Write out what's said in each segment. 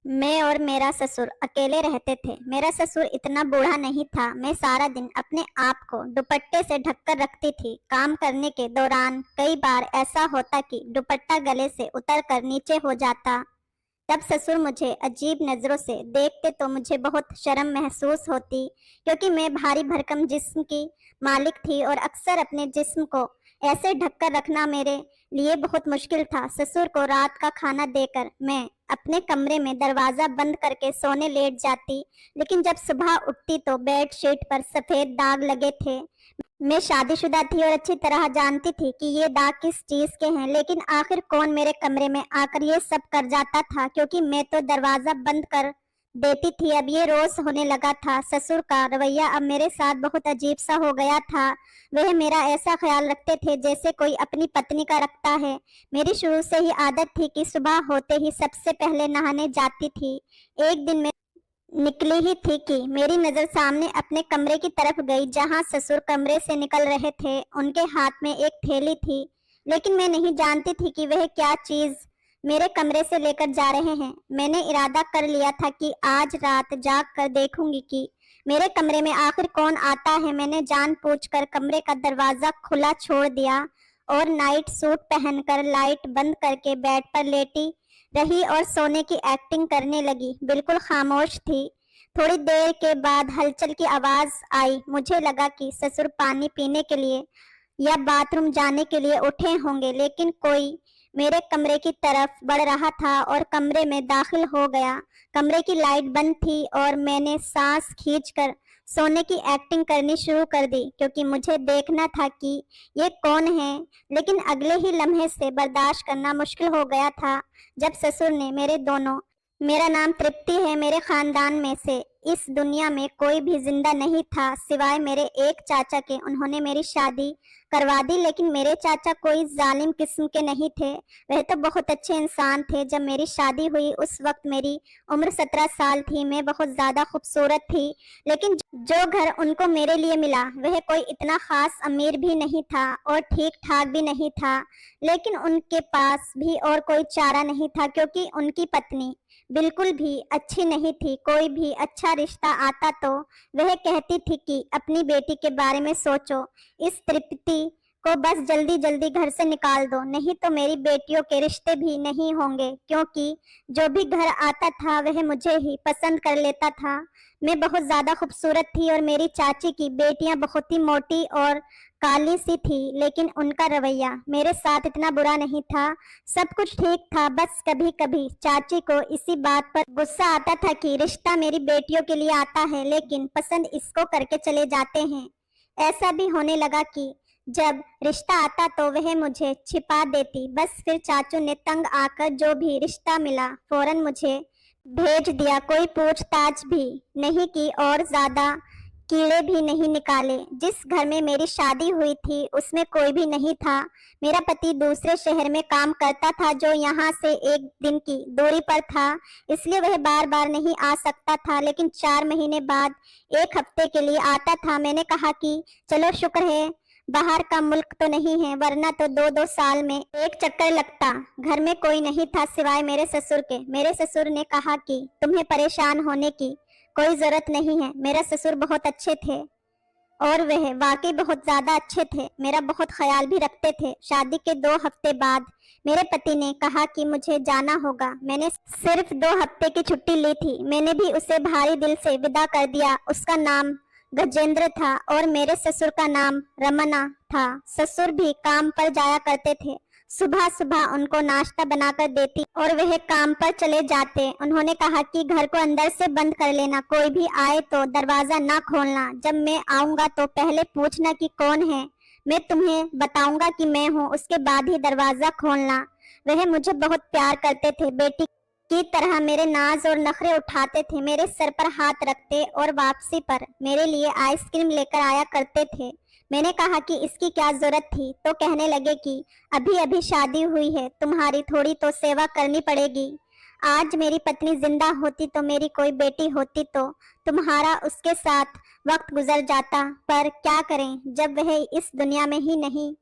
मैं और मेरा ससुर अकेले रहते थे। मेरा ससुर इतना बूढ़ा नहीं था। मैं सारा दिन अपने आप को दुपट्टे से ढककर रखती थी। काम करने के दौरान कई बार ऐसा होता कि दुपट्टा गले से उतरकर नीचे हो जाता। तब ससुर मुझे अजीब नज़रों से देखते तो मुझे बहुत शर्म महसूस होती, क्योंकि मैं भारी भरकम जिस्म की मालिक थी और अक्सर अपने जिस्म को ऐसे ढककर रखना मेरे लिए बहुत मुश्किल था। ससुर को रात का खाना देकर मैं अपने कमरे में दरवाज़ा बंद करके सोने लेट जाती, लेकिन जब सुबह उठती तो बेडशीट पर सफ़ेद दाग लगे थे। मैं शादीशुदा थी और अच्छी तरह जानती थी कि ये दाग किस चीज के हैं, लेकिन आखिर कौन मेरे कमरे में आकर ये सब कर जाता था, क्योंकि मैं तो दरवाजा बंद कर देती थी। अब ये रोज होने लगा था। ससुर का रवैया अब मेरे साथ बहुत अजीब सा हो गया था। वह मेरा ऐसा ख्याल रखते थे जैसे कोई अपनी पत्नी का रखता है। मेरी शुरू से ही आदत थी कि सुबह होते ही सबसे पहले नहाने जाती थी। एक दिन मैं निकली ही थी कि मेरी नजर सामने अपने कमरे की तरफ गई, जहां ससुर कमरे से निकल रहे थे। उनके हाथ में एक थैली थी, लेकिन मैं नहीं जानती थी कि वह क्या चीज मेरे कमरे से लेकर जा रहे हैं। मैंने इरादा कर लिया था कि आज रात जाग कर देखूंगी कि मेरे कमरे में आखिर कौन आता है। मैंने जानबूझकर कमरे का दरवाजा खुला छोड़ दिया और नाइट सूट पहनकर लाइट बंद करके बेड पर लेटी रही और सोने की एक्टिंग करने लगी। बिल्कुल खामोश थी। थोड़ी देर के बाद हलचल की आवाज आई। मुझे लगा कि ससुर पानी पीने के लिए या बाथरूम जाने के लिए उठे होंगे, लेकिन कोई मेरे कमरे की तरफ बढ़ रहा था और कमरे में दाखिल हो गया। कमरे की लाइट बंद थी और मैंने सांस खींचकर सोने की एक्टिंग करनी शुरू कर दी, क्योंकि मुझे देखना था कि ये कौन है। लेकिन अगले ही लम्हे से बर्दाश्त करना मुश्किल हो गया था, जब ससुर ने मेरा नाम तृप्ति है। मेरे खानदान में से इस दुनिया में कोई भी जिंदा नहीं था सिवाय मेरे एक चाचा के। उन्होंने मेरी शादी करवा दी, लेकिन मेरे चाचा कोई जालिम किस्म के नहीं थे। वह तो बहुत अच्छे इंसान थे। जब मेरी शादी हुई उस वक्त मेरी उम्र 17 साल थी। मैं बहुत ज्यादा खूबसूरत थी, लेकिन जो घर उनको मेरे लिए मिला वह कोई इतना खास अमीर भी नहीं था और ठीक ठाक भी नहीं था। लेकिन उनके पास भी और कोई चारा नहीं था, क्योंकि उनकी पत्नी बिल्कुल भी अच्छी नहीं थी। कोई भी अच्छा रिश्ता आता तो वह कहती थी कि अपनी बेटी के बारे में सोचो, इस तृप्ति को बस जल्दी जल्दी घर से निकाल दो, नहीं तो मेरी बेटियों के रिश्ते भी नहीं होंगे। क्योंकि जो भी घर आता था वह मुझे ही पसंद कर लेता था। मैं बहुत ज्यादा खूबसूरत थी और मेरी चाची की बेटियां बहुत ही मोटी और काली सी थी, लेकिन उनका रवैया मेरे साथ इतना बुरा नहीं था। सब कुछ ठीक था, बस कभी कभी चाची को इसी बात पर गुस्सा आता था कि रिश्ता मेरी बेटियों के लिए आता है, लेकिन पसंद इसको करके चले जाते हैं। ऐसा भी होने लगा कि जब रिश्ता आता तो वह मुझे छिपा देती। बस फिर चाचू ने तंग आकर जो भी रिश्ता मिला फौरन मुझे भेज दिया। कोई पूछताछ भी नहीं की और ज्यादा कीड़े भी नहीं निकाले। जिस घर में मेरी शादी हुई थी उसमें कोई भी नहीं था। मेरा पति दूसरे शहर में काम करता था, जो यहाँ से एक दिन की दूरी पर था, इसलिए वह बार बार नहीं आ सकता था। लेकिन 4 महीने बाद एक हफ्ते के लिए आता था। मैंने कहा कि चलो शुक्र है बाहर का मुल्क तो नहीं है, वरना तो 2-2 साल में एक चक्कर लगता। घर में कोई नहीं था सिवाय मेरे ससुर के। मेरे ससुर ने कहा कि तुम्हें परेशान होने की कोई जरूरत नहीं है। मेरा ससुर बहुत अच्छे थे और वह वाकई बहुत ज्यादा अच्छे थे। मेरा बहुत ख्याल भी रखते थे। शादी के 2 हफ्ते बाद मेरे पति ने कहा कि मुझे जाना होगा। मैंने सिर्फ 2 हफ्ते की छुट्टी ली थी। मैंने भी उसे भारी दिल से विदा कर दिया। उसका नाम गजेंद्र था और मेरे ससुर का नाम रमना था। ससुर भी काम पर जाया करते थे। सुबह सुबह उनको नाश्ता बनाकर देती और वह काम पर चले जाते। उन्होंने कहा कि घर को अंदर से बंद कर लेना, कोई भी आए तो दरवाजा ना खोलना। जब मैं आऊंगा तो पहले पूछना कि कौन है, मैं तुम्हें बताऊंगा कि मैं हूँ, उसके बाद ही दरवाजा खोलना। वह मुझे बहुत प्यार करते थे। बेटी की तरह मेरे नाज और नखरे उठाते थे। मेरे सर पर हाथ रखते और वापसी पर मेरे लिए आइसक्रीम लेकर आया करते थे। मैंने कहा कि इसकी क्या जरूरत थी, तो कहने लगे कि अभी अभी शादी हुई है, तुम्हारी थोड़ी तो सेवा करनी पड़ेगी। आज मेरी पत्नी जिंदा होती तो मेरी कोई बेटी होती तो तुम्हारा उसके साथ वक्त गुजर जाता, पर क्या करें जब वह इस दुनिया में ही नहीं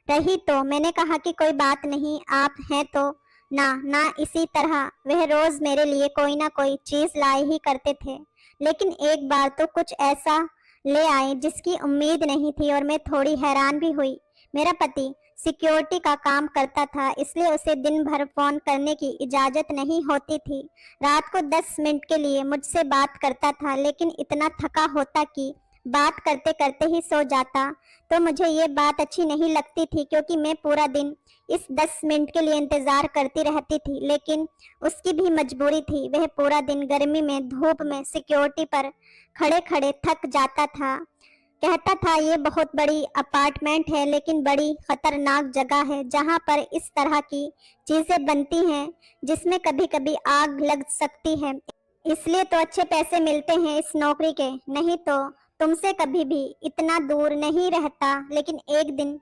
रही। तो मैंने कहा कि कोई बात नहीं, आप हैं तो ना इसी तरह वह रोज मेरे लिए कोई ना कोई चीज लाए ही करते थे, लेकिन एक बार तो कुछ ऐसा ले आए जिसकी उम्मीद नहीं थी और मैं थोड़ी हैरान भी हुई। मेरा पति सिक्योरिटी का काम करता था, इसलिए उसे दिन भर फोन करने की इजाजत नहीं होती थी। रात को 10 मिनट के लिए मुझसे बात करता था, लेकिन इतना थका होता कि बात करते करते ही सो जाता। तो मुझे ये बात अच्छी नहीं लगती थी, क्योंकि मैं पूरा दिन इस 10 मिनट के लिए इंतजार करती रहती थी। लेकिन उसकी भी मजबूरी थी, वह पूरा दिन गर्मी में धूप में सिक्योरिटी पर खड़े खड़े थक जाता था। कहता था ये बहुत बड़ी अपार्टमेंट है, लेकिन बड़ी खतरनाक जगह है जहाँ पर इस तरह की चीजें बनती हैं जिसमें कभी कभी आग लग सकती है। इसलिए तो अच्छे पैसे मिलते हैं इस नौकरी के, नहीं तो तुमसे कभी भी इतना दूर नहीं रहता। लेकिन एक दिन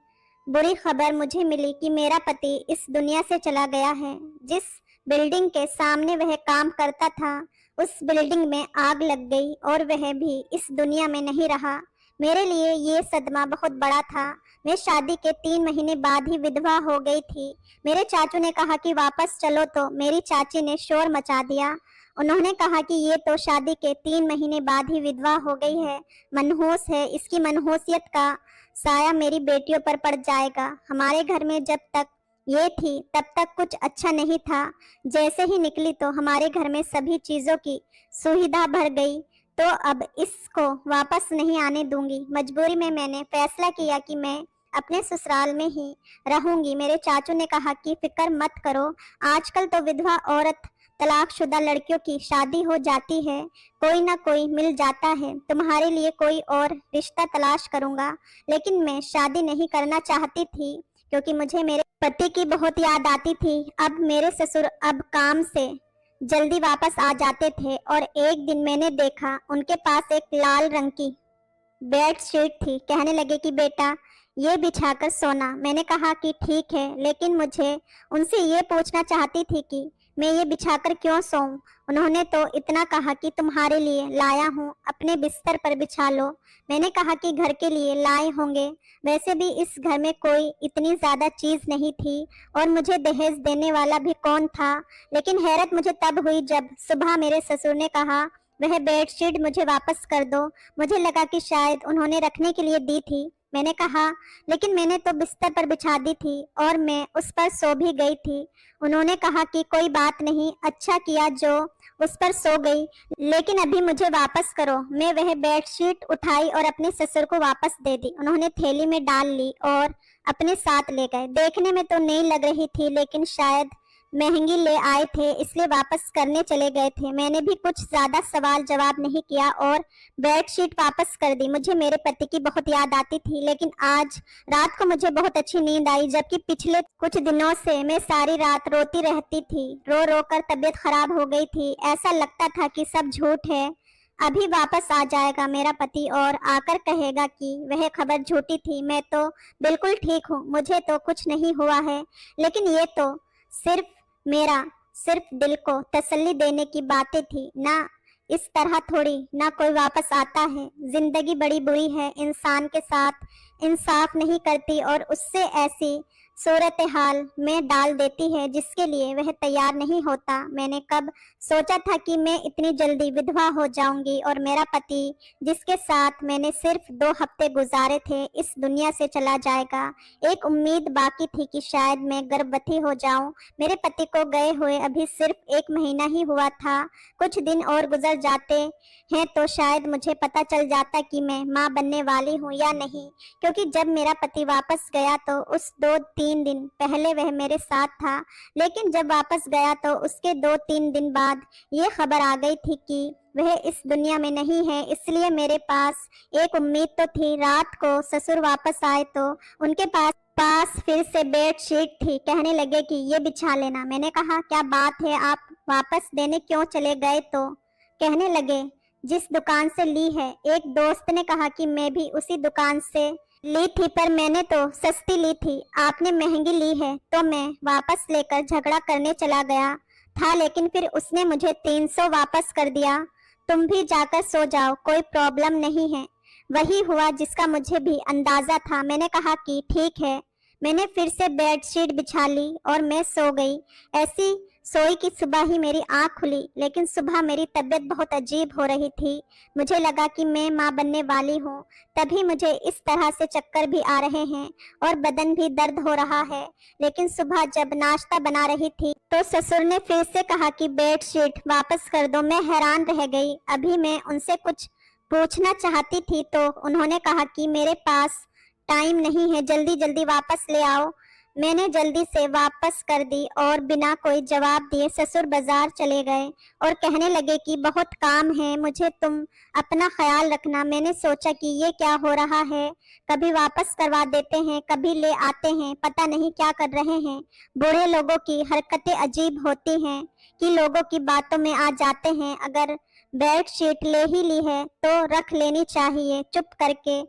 बुरी खबर मुझे मिली कि मेरा पति इस दुनिया से चला गया है। जिस बिल्डिंग के सामने वह काम करता था, उस बिल्डिंग में आग लग गई और वह भी इस दुनिया में नहीं रहा। मेरे लिए ये सदमा बहुत बड़ा था। मैं शादी के 3 महीने बाद ही विधवा हो गई थी। मेरे चाचू ने कहा कि वापस चलो, तो मेरी चाची ने शोर मचा दिया। उन्होंने कहा कि ये तो शादी के 3 महीने बाद ही विधवा हो गई है, मनहूस है, इसकी मनहूसियत का साया मेरी बेटियों पर पड़ जाएगा। हमारे घर में जब तक ये थी तब तक कुछ अच्छा नहीं था। जैसे ही निकली तो हमारे घर में सभी चीजों की सुविधा भर गई, तो अब इसको वापस नहीं आने दूंगी। मजबूरी में मैंने फैसला किया कि मैं अपने ससुराल में ही रहूंगी। मेरे चाचू ने कहा कि फिक्र मत करो, आजकल तो विधवा औरत तलाकशुदा लड़कियों की शादी हो जाती है, कोई ना कोई मिल जाता है। तुम्हारे लिए कोई और रिश्ता तलाश करूंगा। लेकिन मैं शादी नहीं करना चाहती थी, क्योंकि मुझे मेरे पति की बहुत याद आती थी। अब मेरे ससुर अब काम से जल्दी वापस आ जाते थे और एक दिन मैंने देखा उनके पास एक लाल रंग की बेडशीट थी। कहने लगे कि बेटा ये बिछाकर सोना। मैंने कहा कि ठीक है, लेकिन मुझे उनसे ये पूछना चाहती थी कि मैं ये बिछाकर क्यों सोऊं। उन्होंने तो इतना कहा कि तुम्हारे लिए लाया हूँ, अपने बिस्तर पर बिछा लो। मैंने कहा कि घर के लिए लाए होंगे, वैसे भी इस घर में कोई इतनी ज्यादा चीज नहीं थी और मुझे दहेज देने वाला भी कौन था। लेकिन हैरत मुझे तब हुई जब सुबह मेरे ससुर ने कहा वह बेडशीट मुझे वापस कर दो। मुझे लगा कि शायद उन्होंने रखने के लिए दी थी। मैंने कहा लेकिन मैंने तो बिस्तर पर बिछा दी थी और मैं उस पर सो भी गई थी। उन्होंने कहा कि कोई बात नहीं, अच्छा किया जो उस पर सो गई, लेकिन अभी मुझे वापस करो। मैं वह बेडशीट उठाई और अपने ससुर को वापस दे दी। उन्होंने थैली में डाल ली और अपने साथ ले गए। देखने में तो नई लग रही थी, लेकिन शायद महंगी ले आए थे, इसलिए वापस करने चले गए थे। मैंने भी कुछ ज्यादा सवाल जवाब नहीं किया और बेडशीट वापस कर दी। मुझे मेरे पति की बहुत याद आती थी, लेकिन आज रात को मुझे बहुत अच्छी नींद आई, जबकि पिछले कुछ दिनों से मैं सारी रात रोती रहती थी। रो रो कर तबीयत खराब हो गई थी। ऐसा लगता था कि सब झूठ है। अभी वापस आ जाएगा मेरा पति और आकर कहेगा कि वह खबर झूठी थी। मैं तो बिल्कुल ठीक हूँ, मुझे तो कुछ नहीं हुआ है। लेकिन ये तो सिर्फ दिल को तसल्ली देने की बातें थी ना। इस तरह थोड़ी ना कोई वापस आता है। जिंदगी बड़ी बुरी है, इंसान के साथ इंसाफ नहीं करती और उससे ऐसी सूरत हाल में डाल देती है जिसके लिए वह तैयार नहीं होता। मैंने कब सोचा था कि मैं इतनी जल्दी विधवा हो जाऊंगी और मेरा पति, जिसके साथ मैंने सिर्फ 2 हफ्ते गुजारे थे, इस दुनिया से चला जाएगा। एक उम्मीद बाकी थी कि शायद मैं गर्भवती हो जाऊं। मेरे पति को गए हुए अभी सिर्फ 1 महीना ही हुआ था। कुछ दिन और गुजर जाते हैं तो शायद मुझे पता चल जाता कि मैं माँ बनने वाली हूँ या नहीं, क्योंकि जब मेरा पति वापस गया तो उस 2-3 दिन पहले वह मेरे साथ था। लेकिन जब वापस गया तो उसके 2-3 दिन बाद ये खबर आ गई थी कि वह इस दुनिया में नहीं है। इसलिए मेरे पास एक उम्मीद तो थी। रात को ससुर वापस आए तो उनके पास फिर से बेडशीट थी। कहने लगे कि ये बिछा लेना। मैंने कहा क्या बात है, आप वापस देने क्यों चले गए? तो कहने लगे जिस दुकान से ली है। एक दोस्त ने कहा कि मैं भी उसी दुकान से ली थी, पर मैंने तो सस्ती ली थी, आपने महंगी ली है। तो मैं वापस लेकर झगड़ा करने चला गया था, लेकिन फिर उसने मुझे 300 वापस कर दिया। तुम भी जाकर सो जाओ, कोई प्रॉब्लम नहीं है। वही हुआ जिसका मुझे भी अंदाजा था। मैंने कहा कि ठीक है, मैंने फिर से बेडशीट बिछा ली और मैं सो गई। ऐसी सोई कि सुबह ही मेरी आंख खुली, लेकिन सुबह मेरी तबीयत बहुत अजीब हो रही थी। मुझे लगा कि मैं माँ बनने वाली हूँ। तभी मुझे इस तरह से चक्कर भी आ रहे हैं और बदन भी दर्द हो रहा है। लेकिन सुबह जब नाश्ता बना रही थी तो ससुर ने फिर से कहा कि बेडशीट वापस कर दो। मैं हैरान रह गई। अभी मैं उनसे कुछ पूछना चाहती थी तो उन्होंने कहा कि मेरे पास टाइम नहीं है, जल्दी जल्दी वापस ले आओ। मैंने जल्दी से वापस कर दी और बिना कोई जवाब दिए ससुर बाजार चले गए और कहने लगे कि बहुत काम है मुझे, तुम अपना ख्याल रखना। मैंने सोचा कि ये क्या हो रहा है, कभी वापस करवा देते हैं, कभी ले आते हैं, पता नहीं क्या कर रहे हैं। बूढ़े लोगों की हरकतें अजीब होती हैं कि लोगों की बातों में आ जाते हैं। अगर बेडशीट ले ही ली है तो रख लेनी चाहिए। चुप करके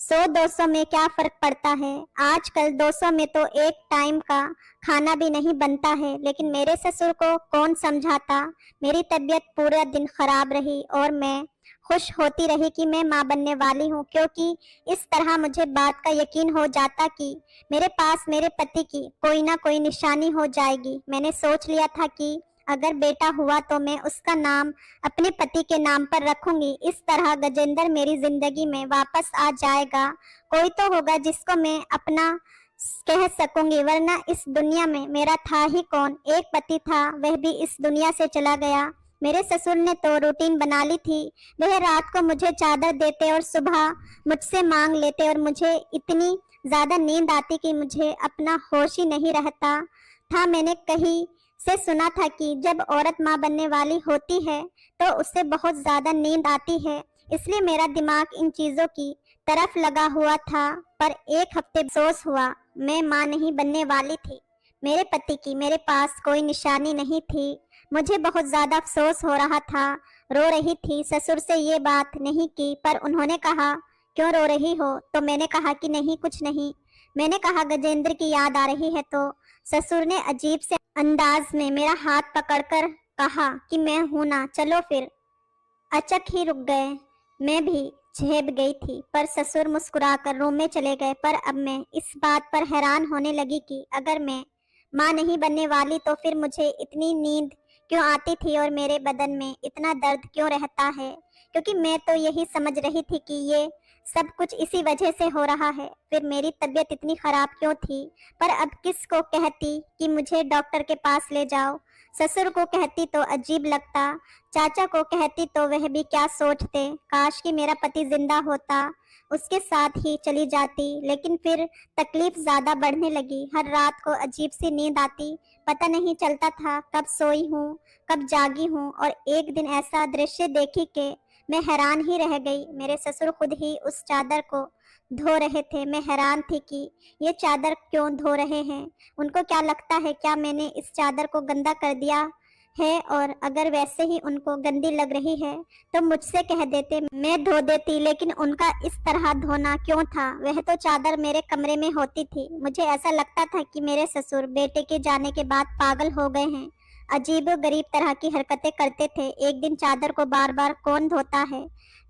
100-200 में क्या फर्क पड़ता है। आजकल 200 में तो एक टाइम का खाना भी नहीं बनता है। लेकिन मेरे ससुर को कौन समझाता। मेरी तबीयत पूरा दिन खराब रही और मैं खुश होती रही कि मैं माँ बनने वाली हूँ, क्योंकि इस तरह मुझे बात का यकीन हो जाता कि मेरे पास मेरे पति की कोई ना कोई निशानी हो जाएगी। मैंने सोच लिया था कि अगर बेटा हुआ तो मैं उसका नाम अपने पति के नाम पर रखूंगी। इस तरह गजेंद्र मेरी जिंदगी में वापस आ जाएगा। कोई तो होगा जिसको मैं अपना कह सकूंगी, वरना इस दुनिया में मेरा था ही कौन। एक पति था, वह भी इस दुनिया से चला गया। मेरे ससुर ने तो रूटीन बना ली थी। वह रात को मुझे चादर देते और सुबह मुझसे मांग लेते और मुझे इतनी ज्यादा नींद आती कि मुझे अपना होश ही नहीं रहता था। मैंने कहीं से सुना था कि जब औरत माँ बनने वाली होती है तो उससे बहुत ज्यादा नींद आती है। इसलिए मेरा दिमाग इन चीजों की तरफ लगा हुआ था। पर एक हफ्ते अफसोस हुआ, मैं माँ नहीं बनने वाली थी। मेरे पति की मेरे पास कोई निशानी नहीं थी। मुझे बहुत ज्यादा अफसोस हो रहा था। रो रही थी। ससुर से ये बात नहीं की, पर उन्होंने कहा क्यों रो रही हो, तो मैंने कहा कि नहीं कुछ नहीं। मैंने कहा गजेंद्र की याद आ रही है, तो ससुर ने अजीब से अंदाज में मेरा हाथ पकड़कर कहा कि मैं हूं ना, चलो फिर। अचक ही रुक गए। मैं भी झेप गई थी, पर ससुर मुस्कुराकर रूम में चले गए। पर अब मैं इस बात पर हैरान होने लगी कि अगर मैं माँ नहीं बनने वाली तो फिर मुझे इतनी नींद क्यों आती थी और मेरे बदन में इतना दर्द क्यों रहता है। क्योंकि मैं तो यही समझ रही थी कि ये सब कुछ इसी वजह से हो रहा है। फिर मेरी तबीयत इतनी खराब क्यों थी। पर अब किसको कहती कि मुझे डॉक्टर के पास ले जाओ। ससुर को कहती तो अजीब लगता, चाचा को कहती तो वह भी क्या सोचते। काश कि मेरा पति जिंदा होता, उसके साथ ही चली जाती। लेकिन फिर तकलीफ ज्यादा बढ़ने लगी। हर रात को अजीब सी नींद आती, पता नहीं चलता था कब सोई हूँ कब जागी हूँ। और एक दिन ऐसा दृश्य देखी कि मैं हैरान ही रह गई। मेरे ससुर खुद ही उस चादर को धो रहे थे। मैं हैरान थी कि ये चादर क्यों धो रहे हैं। उनको क्या लगता है, क्या मैंने इस चादर को गंदा कर दिया है। और अगर वैसे ही उनको गंदी लग रही है तो मुझसे कह देते, मैं धो देती। लेकिन उनका इस तरह धोना क्यों था। वह तो चादर मेरे कमरे में होती थी। मुझे ऐसा लगता था कि मेरे ससुर बेटे के जाने के बाद पागल हो गए हैं। अजीब गरीब तरह की हरकतें करते थे। एक दिन चादर को बार बार कौन धोता है।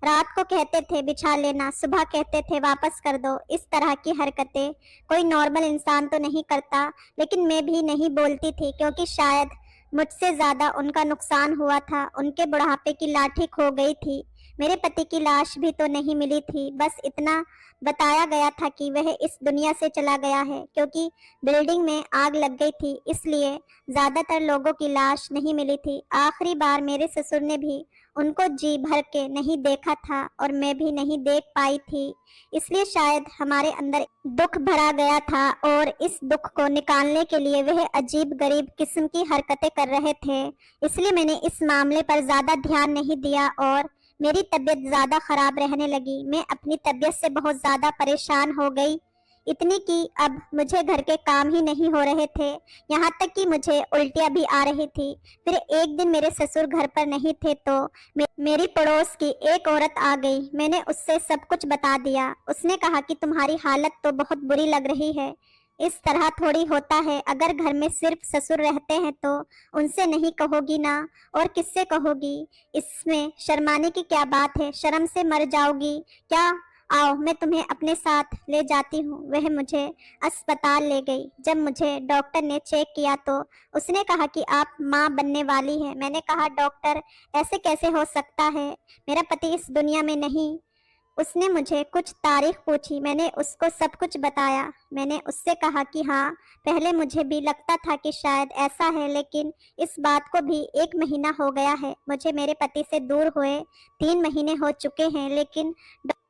रात को कहते थे बिछा लेना, सुबह कहते थे वापस कर दो। इस तरह की हरकतें कोई नॉर्मल इंसान तो नहीं करता। लेकिन मैं भी नहीं बोलती थी, क्योंकि शायद मुझसे ज्यादा उनका नुकसान हुआ था। उनके बुढ़ापे की लाठी खो गई थी। मेरे पति की लाश भी तो नहीं मिली थी। बस इतना बताया गया था कि वह इस दुनिया से चला गया है। क्योंकि बिल्डिंग में आग लग गई थी, इसलिए ज्यादातर लोगों की लाश नहीं मिली थी। आखिरी बार मेरे ससुर ने भी उनको जी भर के नहीं देखा था और मैं भी नहीं देख पाई थी। इसलिए शायद हमारे अंदर दुख भरा गया था और इस दुख को निकालने के लिए वह अजीब गरीब किस्म की हरकतें कर रहे थे। इसलिए मैंने इस मामले पर ज्यादा ध्यान नहीं दिया और मेरी तबीयत ज्यादा खराब रहने लगी। मैं अपनी तबीयत से बहुत ज्यादा परेशान हो गई, इतनी कि अब मुझे घर के काम ही नहीं हो रहे थे। यहाँ तक कि मुझे उल्टियाँ भी आ रही थी। फिर एक दिन मेरे ससुर घर पर नहीं थे तो मेरी पड़ोस की एक औरत आ गई। मैंने उससे सब कुछ बता दिया। उसने कहा कि तुम्हारी हालत तो बहुत बुरी लग रही है, इस तरह थोड़ी होता है। अगर घर में सिर्फ ससुर रहते हैं तो उनसे नहीं कहोगी ना, और किससे कहोगी। इसमें शर्माने की क्या बात है, शर्म से मर जाओगी क्या। आओ मैं तुम्हें अपने साथ ले जाती हूँ। वह मुझे अस्पताल ले गई। जब मुझे डॉक्टर ने चेक किया तो उसने कहा कि आप माँ बनने वाली हैं। मैंने कहा डॉक्टर ऐसे कैसे हो सकता है, मेरा पति इस दुनिया में नहीं। उसने मुझे कुछ तारीख पूछी, मैंने उसको सब कुछ बताया। मैंने उससे कहा कि हाँ, पहले मुझे भी लगता था कि शायद ऐसा है, लेकिन इस बात को भी 1 महीना हो गया है। मुझे मेरे पति से दूर हुए 3 महीने हो चुके हैं, लेकिन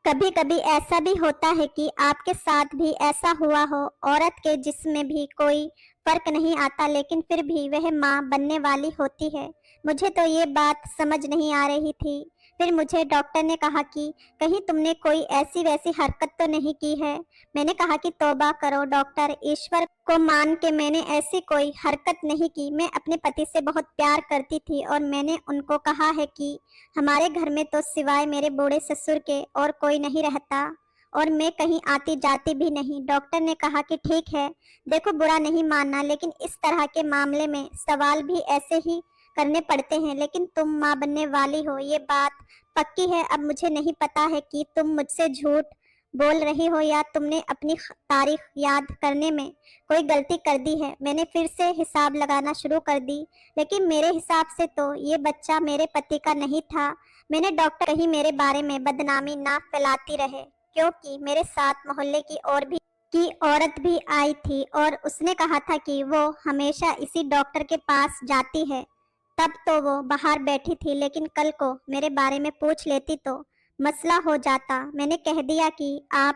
कभी कभी ऐसा भी होता है कि आपके साथ भी ऐसा हुआ हो। औरत के जिस्म में भी कोई फर्क नहीं आता, लेकिन फिर भी वह माँ बनने वाली होती है। मुझे तो ये बात समझ नहीं आ रही थी। फिर मुझे डॉक्टर ने कहा कि कहीं तुमने कोई ऐसी वैसी हरकत तो नहीं की है। मैंने कहा कि तौबा करो डॉक्टर, ईश्वर को मान के मैंने ऐसी कोई हरकत नहीं की। मैं अपने पति से बहुत प्यार करती थी और मैंने उनको कहा है कि हमारे घर में तो सिवाय मेरे बूढ़े ससुर के और कोई नहीं रहता और मैं कहीं आती जाती भी नहीं। डॉक्टर ने कहा कि ठीक है, देखो बुरा नहीं मानना, लेकिन इस तरह के मामले में सवाल भी ऐसे ही करने पड़ते हैं। लेकिन तुम माँ बनने वाली हो, ये बात पक्की है। अब मुझे नहीं पता है कि तुम मुझसे झूठ बोल रही हो या तुमने अपनी तारीख याद करने में कोई गलती कर दी है। मैंने फिर से हिसाब लगाना शुरू कर दी, लेकिन मेरे हिसाब से तो ये बच्चा मेरे पति का नहीं था। मैंने डॉक्टर कहीं मेरे बारे में बदनामी ना फैलाती रहे, क्योंकि मेरे साथ मोहल्ले की औरत भी आई थी और उसने कहा था कि वो हमेशा इसी डॉक्टर के पास जाती है। तब तो वो बाहर बैठी थी, लेकिन कल को मेरे बारे में पूछ लेती तो मसला हो जाता। मैंने कह दिया कि आप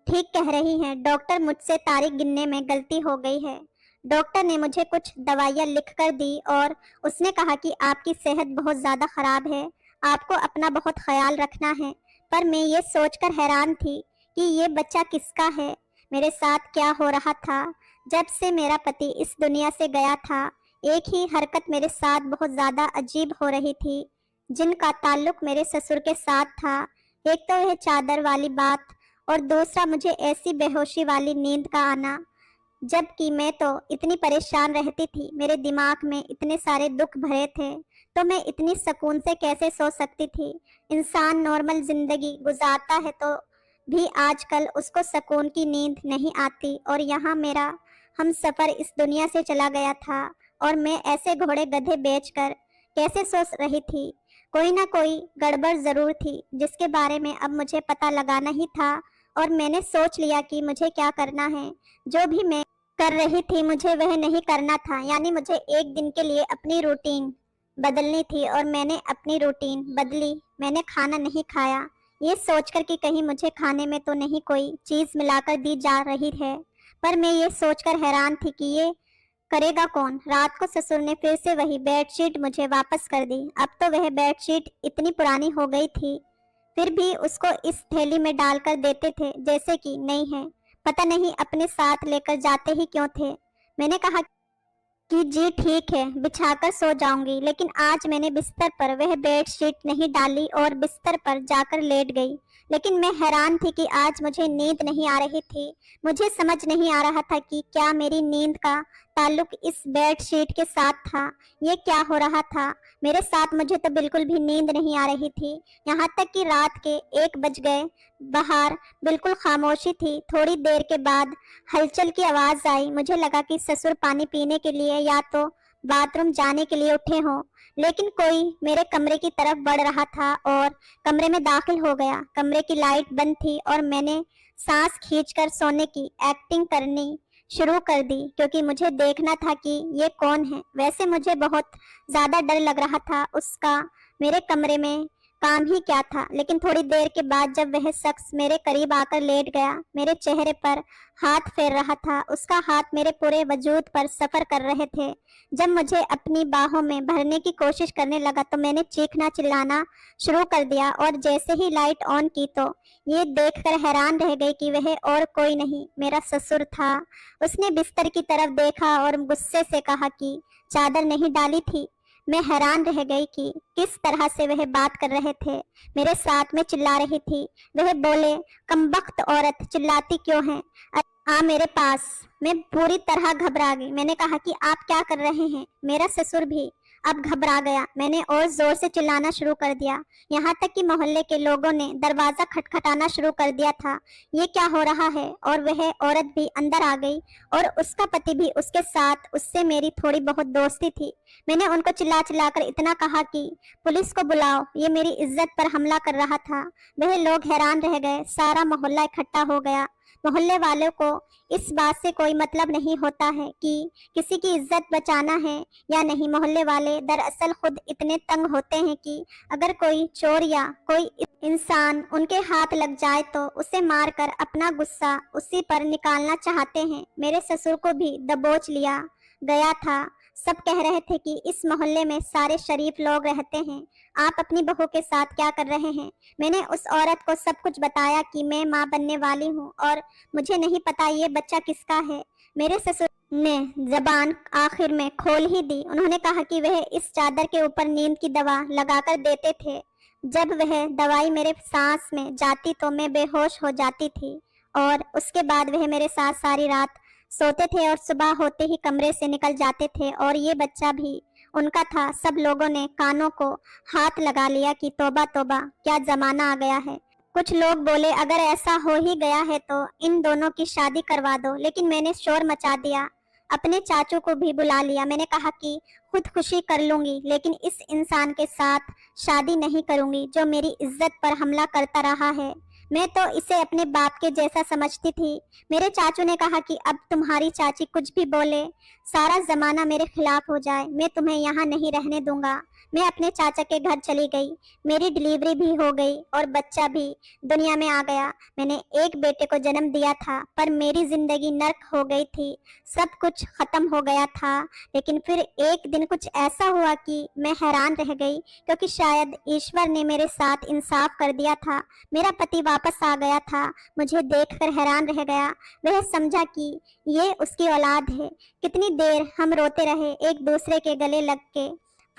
ठीक कह रही हैं डॉक्टर, मुझसे तारीख गिनने में गलती हो गई है। डॉक्टर ने मुझे कुछ दवाइयाँ लिख कर दी और उसने कहा कि आपकी सेहत बहुत ज़्यादा ख़राब है, आपको अपना बहुत ख्याल रखना है। पर मैं ये सोचकर हैरान थी कि ये बच्चा किसका है, मेरे साथ क्या हो रहा था। जब से मेरा पति इस दुनिया से गया था, एक ही हरकत मेरे साथ बहुत ज़्यादा अजीब हो रही थी, जिनका ताल्लुक मेरे ससुर के साथ था। एक तो यह चादर वाली बात और दूसरा मुझे ऐसी बेहोशी वाली नींद का आना, जबकि मैं तो इतनी परेशान रहती थी, मेरे दिमाग में इतने सारे दुख भरे थे, तो मैं इतनी सुकून से कैसे सो सकती थी। इंसान नॉर्मल जिंदगी गुजारता है तो भी आजकल उसको सुकून की नींद नहीं आती, और यहाँ मेरा हम सफ़र इस दुनिया से चला गया था और मैं ऐसे घोड़े गधे बेचकर कैसे सो रही थी। कोई ना कोई गड़बड़ ज़रूर थी, जिसके बारे में अब मुझे पता लगाना ही था। और मैंने सोच लिया कि मुझे क्या करना है। जो भी मैं कर रही थी मुझे वह नहीं करना था, यानी मुझे एक दिन के लिए अपनी रूटीन बदलनी थी और मैंने अपनी रूटीन बदली। मैंने खाना नहीं खाया, ये सोचकर कि कहीं मुझे खाने में तो नहीं कोई चीज़ मिलाकर दी जा रही है। पर मैं ये सोचकर हैरान थी कि ये करेगा कौन। रात को ससुर ने फिर से वही बेडशीट मुझे वापस कर दी। अब तो वह बेडशीट इतनी पुरानी हो गई थी, फिर भी उसको इस थैली में डालकर देते थे जैसे कि नई है। पता नहीं अपने साथ लेकर जाते ही क्यों थे। मैंने कहा कि जी ठीक है, बिछाकर सो जाऊंगी, लेकिन आज मैंने बिस्तर पर वह बेडशीट नहीं डाली और बिस्तर पर जाकर लेट गई। लेकिन मैं हैरान थी कि आज मुझे नींद नहीं आ रही थी। मुझे समझ नहीं आ रहा था कि क्या मेरी नींद का ताल्लुक इस बेडशीट के साथ था। ये क्या हो रहा था मेरे साथ, मुझे तो बिल्कुल भी नींद नहीं आ रही थी। यहाँ तक कि रात के 1 बज गए, बाहर बिल्कुल खामोशी थी। थोड़ी देर के बाद हलचल की आवाज़ आई। मुझे लगा कि ससुर पानी पीने के लिए या तो बाथरूम जाने के लिए उठे हों, लेकिन कोई मेरे कमरे की तरफ बढ़ रहा था और कमरे में दाखिल हो गया। कमरे की लाइट बंद थी और मैंने सांस खींचकर सोने की एक्टिंग करनी शुरू कर दी, क्योंकि मुझे देखना था कि ये कौन है। वैसे मुझे बहुत ज़्यादा डर लग रहा था, उसका मेरे कमरे में काम ही क्या था। लेकिन थोड़ी देर के बाद जब वह शख्स मेरे करीब आकर लेट गया, मेरे चेहरे पर हाथ फेर रहा था, उसका हाथ मेरे पूरे वजूद पर सफ़र कर रहे थे। जब मुझे अपनी बाहों में भरने की कोशिश करने लगा तो मैंने चीखना चिल्लाना शुरू कर दिया, और जैसे ही लाइट ऑन की तो ये देखकर हैरान रह गई कि वह और कोई नहीं, मेरा ससुर था। उसने बिस्तर की तरफ देखा और गुस्से से कहा कि चादर नहीं डाली थी। मैं हैरान रह गई कि किस तरह से वह बात कर रहे थे, मेरे साथ में चिल्ला रही थी। वह बोले, कमबख्त औरत, चिल्लाती क्यों है, आ मेरे पास। मैं पूरी तरह घबरा गई। मैंने कहा कि आप क्या कर रहे हैं। मेरा ससुर भी अब घबरा गया। मैंने और जोर से चिल्लाना शुरू कर दिया, यहाँ तक कि मोहल्ले के लोगों ने दरवाजा खटखटाना शुरू कर दिया था। ये क्या हो रहा है? और वह औरत भी अंदर आ गई और उसका पति भी उसके साथ। उससे मेरी थोड़ी बहुत दोस्ती थी। मैंने उनको चिल्ला चिल्लाकर इतना कहा कि पुलिस को बुलाओ, ये मेरी इज्जत पर हमला कर रहा था। वह लोग हैरान रह गए। सारा मोहल्ला इकट्ठा हो गया। मोहल्ले वालों को इस बात से कोई मतलब नहीं होता है कि किसी की इज्जत बचाना है या नहीं। मोहल्ले वाले दरअसल खुद इतने तंग होते हैं कि अगर कोई चोर या कोई इंसान उनके हाथ लग जाए तो उसे मारकर अपना गुस्सा उसी पर निकालना चाहते हैं। मेरे ससुर को भी दबोच लिया गया था। सब कह रहे थे कि इस मोहल्ले में सारे शरीफ लोग रहते हैं, आप अपनी बहू के साथ क्या कर रहे हैं। मैंने उस औरत को सब कुछ बताया कि मैं माँ बनने वाली हूँ और मुझे नहीं पता ये बच्चा किसका है। मेरे ससुर ने जबान आखिर में खोल ही दी। उन्होंने कहा कि वह इस चादर के ऊपर नींद की दवा लगाकर देते थे। जब वह दवाई मेरे सांस में जाती तो मैं बेहोश हो जाती थी और उसके बाद वह मेरे साथ सारी रात सोते थे और सुबह होते ही कमरे से निकल जाते थे और ये बच्चा भी उनका था। सब लोगों ने कानों को हाथ लगा लिया कि तौबा तौबा, क्या जमाना आ गया है। कुछ लोग बोले अगर ऐसा हो ही गया है तो इन दोनों की शादी करवा दो, लेकिन मैंने शोर मचा दिया। अपने चाचू को भी बुला लिया। मैंने कहा कि खुदकुशी कर लूंगी लेकिन इस इंसान के साथ शादी नहीं करूंगी जो मेरी इज्जत पर हमला करता रहा है। मैं तो इसे अपने बाप के जैसा समझती थी। मेरे चाचू ने कहा कि अब तुम्हारी चाची कुछ भी बोले, सारा जमाना मेरे खिलाफ हो जाए, मैं तुम्हें यहाँ नहीं रहने दूंगा। मैं अपने चाचा के घर चली गई। मेरी डिलीवरी भी हो गई और बच्चा भी दुनिया में आ गया। मैंने एक बेटे को जन्म दिया था पर मेरी जिंदगी नर्क हो गई थी। सब कुछ खत्म हो गया था। लेकिन फिर एक दिन कुछ ऐसा हुआ कि मैं हैरान रह गई, क्योंकि शायद ईश्वर ने मेरे साथ इंसाफ कर दिया था। मेरा पति वापस आ गया था। मुझे देखकर हैरान रह गया। वह समझा कि ये उसकी औलाद है। कितनी देर हम रोते रहे, एक दूसरे के गले लग के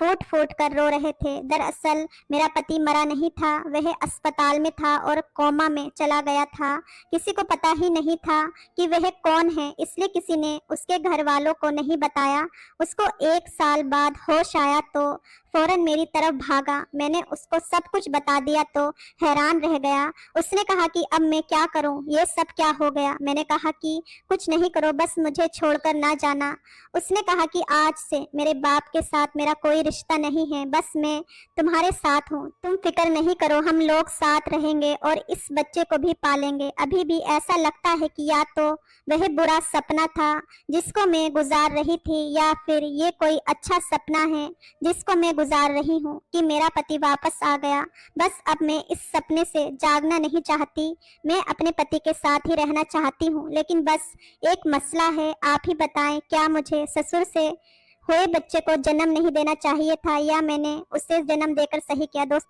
फूट फूट कर रो रहे थे। दरअसल मेरा पति मरा नहीं था, वह अस्पताल में था और कोमा में चला गया था। किसी को पता ही नहीं था कि वह कौन है, इसलिए किसी ने उसके घर वालों को नहीं बताया। उसको 1 साल बाद होश आया तो फौरन मेरी तरफ भागा। मैंने उसको सब कुछ बता दिया तो हैरान रह गया। उसने कहा कि अब मैं क्या करूं, ये सब क्या हो गया। मैंने कहा कि कुछ नहीं करो, बस मुझे छोड़कर ना जाना। उसने कहा कि आज से मेरे बाप के साथ मेरा कोई रिश्ता नहीं है, बस मैं तुम्हारे साथ हूँ। तुम फिक्र नहीं करो, हम लोग साथ रहेंगे और इस बच्चे को भी पालेंगे। अभी भी ऐसा लगता है कि या तो वह बुरा सपना था जिसको मैं गुजार रही थी या फिर ये कोई अच्छा सपना है जिसको मैं गुजार रही हूँ कि मेरा पति वापस आ गया। बस अब मैं इस सपने से जागना नहीं चाहती। मैं अपने पति के साथ ही रहना चाहती हूँ, लेकिन बस एक मसला है। आप ही बताएं, क्या मुझे ससुर से हुए बच्चे को जन्म नहीं देना चाहिए था या मैंने उसे जन्म देकर सही किया। दोस्त